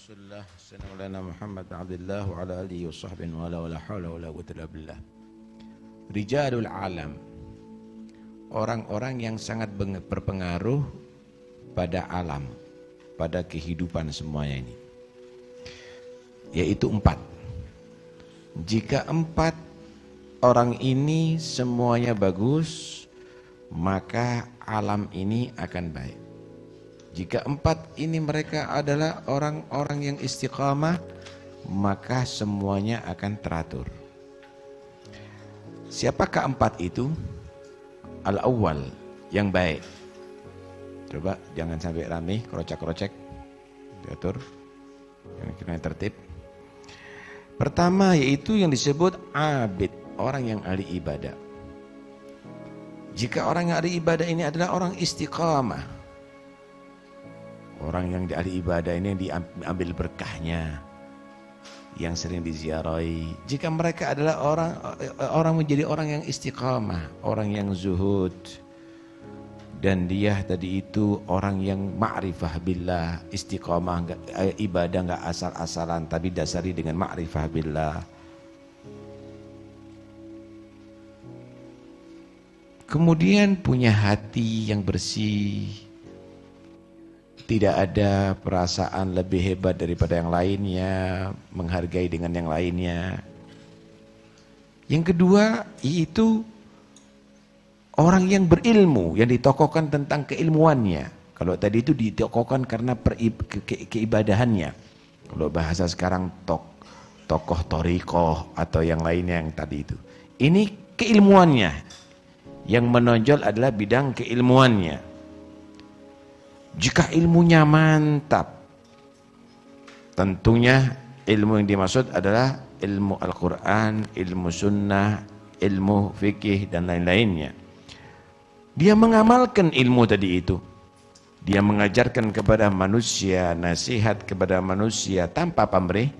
Rasulullah sallallahu Muhammad Abdullah wa ala alihi wa sahbihi wa la hawla wa la quwwata illa billah. Rijalul alam, orang-orang yang sangat berpengaruh pada alam, pada kehidupan semuanya ini, yaitu 4. Jika 4 orang ini semuanya bagus, maka alam ini akan baik. Jika 4 ini mereka adalah orang-orang yang istiqamah, maka semuanya akan teratur. Siapakah 4 itu? Al-awwal, yang baik. Coba jangan sampai rame, krocek-krocek, diatur, yang kira tertib. Pertama yaitu yang disebut abid, orang yang ahli ibadah. Jika orang yang ahli ibadah ini adalah orang istiqamah, orang yang ahli ibadah ini yang diambil berkahnya, yang sering diziarahi. Jika mereka adalah orang menjadi orang yang istiqamah, orang yang zuhud, dan dia tadi itu orang yang ma'rifah billah, istiqamah, ibadah enggak asal-asalan tapi dasari dengan ma'rifah billah. Kemudian punya hati yang bersih, tidak ada perasaan lebih hebat daripada yang lainnya, menghargai dengan yang lainnya. Yang kedua yaitu orang yang berilmu, yang ditokohkan tentang keilmuannya. Kalau tadi itu ditokohkan karena keibadahannya. Kalau bahasa sekarang tokoh torikoh atau yang lainnya yang tadi itu. Ini keilmuannya. Yang menonjol adalah bidang keilmuannya. Jika ilmunya mantap, tentunya ilmu yang dimaksud adalah ilmu Al-Quran, ilmu sunnah, ilmu fikih dan lain-lainnya. Dia mengamalkan ilmu tadi itu. Dia mengajarkan kepada manusia, nasihat kepada manusia tanpa pamrih,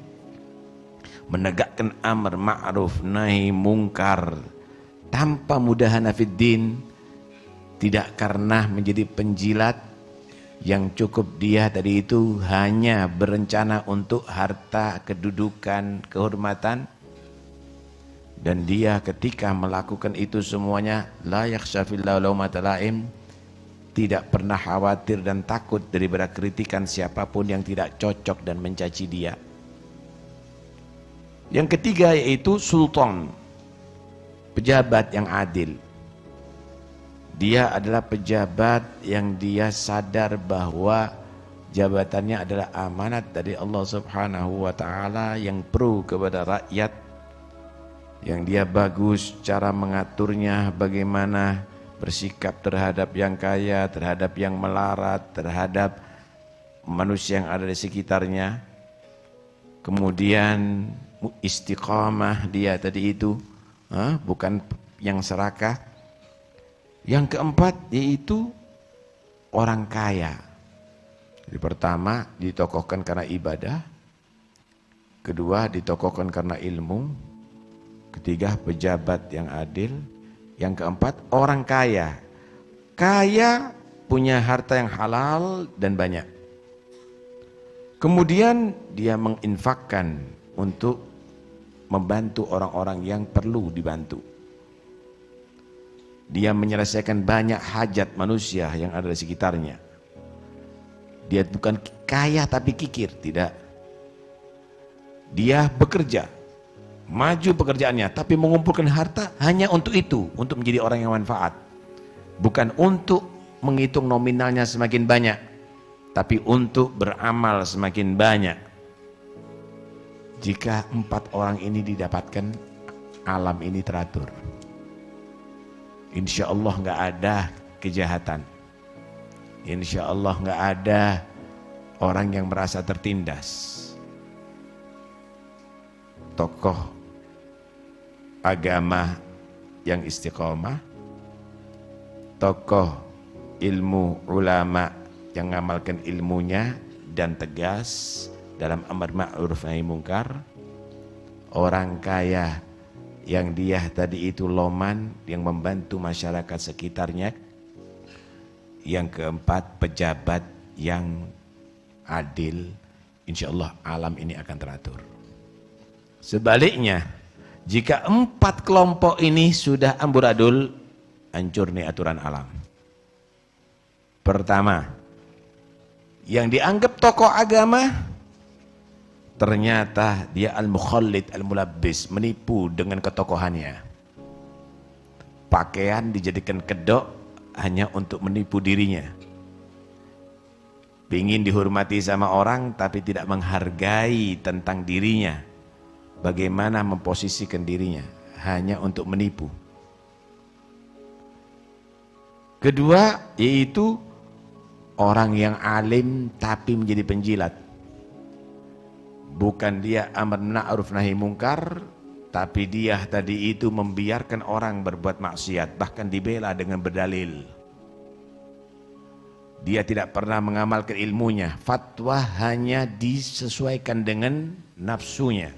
menegakkan amar ma'ruf nahi mungkar tanpa mudahana fid din, tidak karena menjadi penjilat yang cukup dia tadi itu hanya berencana untuk harta, kedudukan, kehormatan. Dan dia ketika melakukan itu semuanya la yakhsha fillahu laumata laim, tidak pernah khawatir dan takut daripada kritikan siapapun yang tidak cocok dan mencaci dia. Yang ketiga yaitu sultan, pejabat yang adil. Dia adalah pejabat yang dia sadar bahwa jabatannya adalah amanat dari Allah Subhanahu wa taala yang pro kepada rakyat, yang dia bagus cara mengaturnya, bagaimana bersikap terhadap yang kaya, terhadap yang melarat, terhadap manusia yang ada di sekitarnya. Kemudian istiqamah dia tadi itu, bukan yang serakah. Yang keempat yaitu orang kaya. Jadi pertama ditokohkan karena ibadah, kedua ditokohkan karena ilmu, ketiga pejabat yang adil, yang keempat orang kaya. Kaya punya harta yang halal dan banyak. Kemudian dia menginfakkan untuk membantu orang-orang yang perlu dibantu. Dia menyelesaikan banyak hajat manusia yang ada di sekitarnya. Dia bukan kaya tapi kikir, tidak. Dia bekerja, maju pekerjaannya, tapi mengumpulkan harta hanya untuk itu, untuk menjadi orang yang manfaat. Bukan untuk menghitung nominalnya semakin banyak, tapi untuk beramal semakin banyak. Jika 4 orang ini didapatkan, alam ini teratur. Insya Allah nggak ada kejahatan. Insya Allah nggak ada orang yang merasa tertindas. Tokoh agama yang istiqomah, tokoh ilmu ulama yang mengamalkan ilmunya dan tegas dalam amar ma'ruf nahi mungkar, orang kaya yang dia tadi itu loman yang membantu masyarakat sekitarnya, yang keempat pejabat yang adil, insya Allah alam ini akan teratur. Sebaliknya, jika 4 kelompok ini sudah amburadul, hancur nih aturan alam. Pertama, yang dianggap tokoh agama, ternyata dia al-mukhallid, al-mulabbis, menipu dengan ketokohannya. Pakaian dijadikan kedok hanya untuk menipu dirinya. Ingin dihormati sama orang tapi tidak menghargai tentang dirinya. Bagaimana memposisikan dirinya hanya untuk menipu. Kedua, yaitu orang yang alim tapi menjadi penjilat. Bukan dia amar ma'ruf nahi mungkar, tapi dia tadi itu membiarkan orang berbuat maksiat, bahkan dibela dengan berdalil. Dia tidak pernah mengamalkan ilmunya, fatwa hanya disesuaikan dengan nafsunya.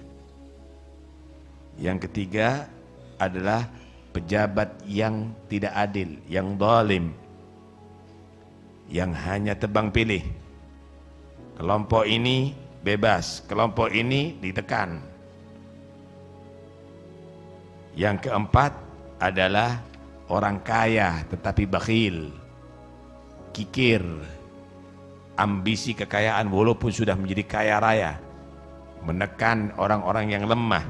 Yang ketiga adalah pejabat yang tidak adil, yang zalim, yang hanya tebang pilih. Kelompok ini bebas, kelompok ini ditekan. Yang keempat adalah orang kaya tetapi bakhil, kikir, ambisi kekayaan walaupun sudah menjadi kaya raya, menekan orang-orang yang lemah,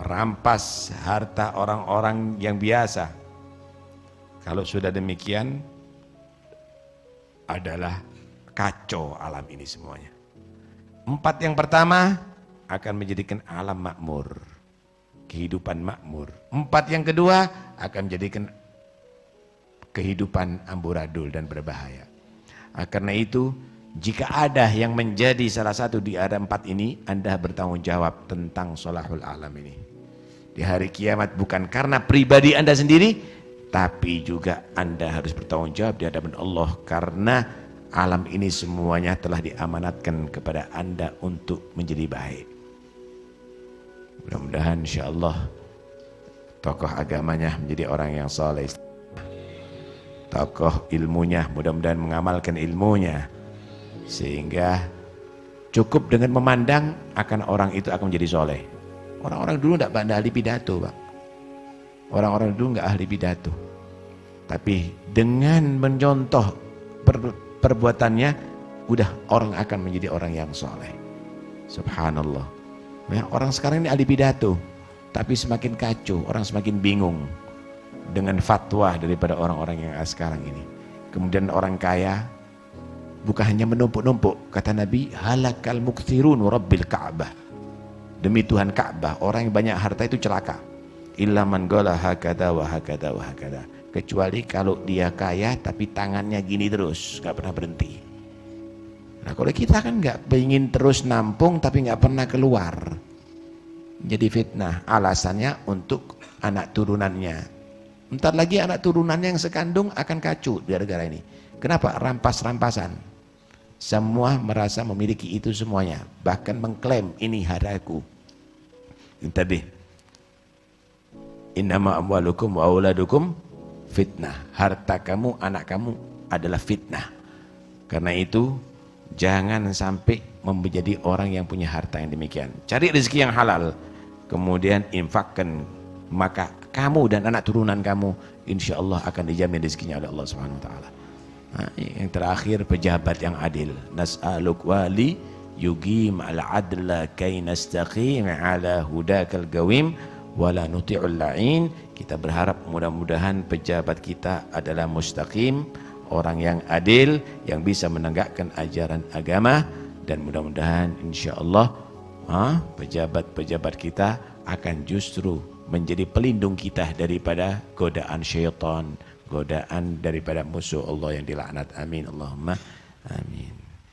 merampas harta orang-orang yang biasa. Kalau sudah demikian adalah kacau alam ini semuanya. 4 yang pertama akan menjadikan alam makmur, kehidupan makmur. 4 yang kedua akan menjadikan kehidupan amburadul dan berbahaya. Karena itu, jika ada yang menjadi salah satu di ada 4 ini, Anda bertanggung jawab tentang sholahul alam ini. Di hari kiamat bukan karena pribadi Anda sendiri, tapi juga Anda harus bertanggung jawab di hadapan Allah karena alam ini semuanya telah diamanatkan kepada Anda untuk menjadi baik. Mudah-mudahan insyaallah tokoh agamanya menjadi orang yang saleh. Tokoh ilmunya mudah-mudahan mengamalkan ilmunya sehingga cukup dengan memandang akan orang itu akan menjadi soleh. Orang-orang dulu tidak ahli pidato, Pak. Orang-orang dulu nggak ahli pidato, tapi dengan mencontoh perbuatannya udah orang akan menjadi orang yang soleh. Subhanallah. Ya, orang sekarang ini ahli pidato tapi semakin kacau, orang semakin bingung dengan fatwa daripada orang-orang yang sekarang ini. Kemudian orang kaya bukan hanya menumpuk-numpuk, kata Nabi, halakal mukthirun rabbil Ka'bah. Demi Tuhan Ka'bah, orang yang banyak harta itu celaka. Illa man qala hakada wa hakada wa hakada. Kecuali kalau dia kaya tapi tangannya gini terus, nggak pernah berhenti. Nah, kalau kita kan nggak ingin terus nampung tapi nggak pernah keluar, jadi fitnah. Alasannya untuk anak turunannya. Entar lagi anak turunannya yang sekandung akan kacau gara-gara ini. Kenapa? Rampas-rampasan. Semua merasa memiliki itu semuanya, bahkan mengklaim ini haraku. Intabih. Innama amwalukum wa auladukum fitnah. Harta kamu, anak kamu adalah fitnah. Karena itu jangan sampai menjadi orang yang punya harta yang demikian. Cari rezeki yang halal, kemudian infakkan, maka kamu dan anak turunan kamu insya Allah akan dijamin rezekinya oleh Allah Subhanahu Wa Taala. Nah, yang terakhir pejabat yang adil. Nas'aluk wali yugim al-adla kay nastaqim ala hudakal gawim wala nuti'ul la'in. Kita berharap mudah-mudahan pejabat kita adalah mustaqim, orang yang adil, yang bisa menegakkan ajaran agama, dan mudah-mudahan insya Allah pejabat-pejabat kita akan justru menjadi pelindung kita daripada godaan syaitan, godaan daripada musuh Allah yang dilaknat. Amin Allahumma amin.